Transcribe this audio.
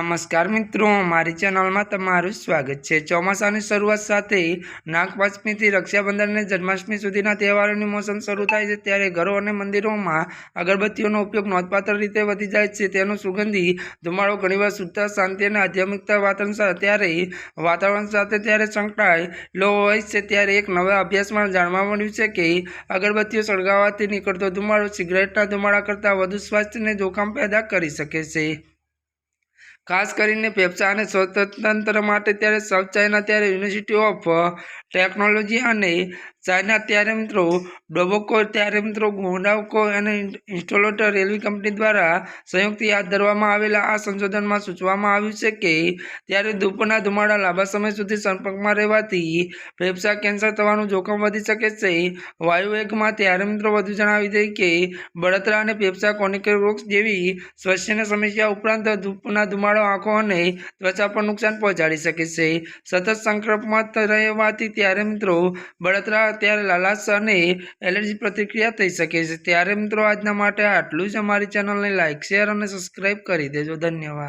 નમસ્કાર મિત્રો, મારી ચેનલમાં તમારું સ્વાગત છે। ચોમાસાની શરૂઆત સાથે નાગપંચમીથી રક્ષાબંધન અને જન્માષ્ટમી સુધીના તહેવારોની મોસમ શરૂ થાય છે ત્યારે ઘરો અને મંદિરોમાં અગરબત્તીઓનો ઉપયોગ નોંધપાત્ર રીતે વધી જાય છે। તેનો સુગંધી ધુમાડો ઘણીવાર શુદ્ધતા, શાંતિ અને આધ્યાત્મિકતા વાતાવરણ સાથે સંકળાયેલો હોય છે। ત્યારે એક નવા અભ્યાસમાં જાણવા મળ્યું છે કે અગરબત્તીઓ સળગાવવાથી નીકળતો ધુમાડો સિગરેટના ધુમાડા કરતાં વધુ સ્વાસ્થ્યને જોખમ પેદા કરી શકે છે। ખાસ કરીને ફેફસા અને શ્વસનતંત્ર માટે। ત્યારે સાઉથ ચાઇના ત્યારે યુનિવર્સિટી ઓફ ટેકનોલોજી અને ચાઇના ત્યારે મિત્રો ડોબોકો ત્યારે મિત્રો ગુડાકો અને ઇન્સ્ટોલોટ રેલવે કંપની દ્વારા સંયુક્ત હાથ ધરવામાં આવેલા આ સંશોધનમાં સૂચવવામાં આવ્યું છે કે ત્યારે ધૂપના ધુમાડા લાંબા સમય સુધી સંપર્કમાં રહેવાથી ફેફસા કેન્સર થવાનું જોખમ વધી શકે છે। વાયુવેગમાં ત્યારે મિત્રો વધુ જણાવી દઈએ કે બળતરા અને ફેફસા ક્રોનિક રોગ જેવી શ્વસનની સમસ્યા ઉપરાંત ધૂપના ધુમાડો આંખો અને ત્વચા પર નુકસાન પહોંચાડી શકે છે। સતત સંક્રમણ રહેવાથી ત્યારે મિત્રો બળતરા ત્યારે લાલાશ અને એલર્જી પ્રતિક્રિયા થઈ શકે છે। ત્યારે મિત્રો આજના માટે આટલું જ। અમારી ચેનલને લાઇક, શેર અને સબસ્ક્રાઇબ કરી દેજો। ધન્યવાદ।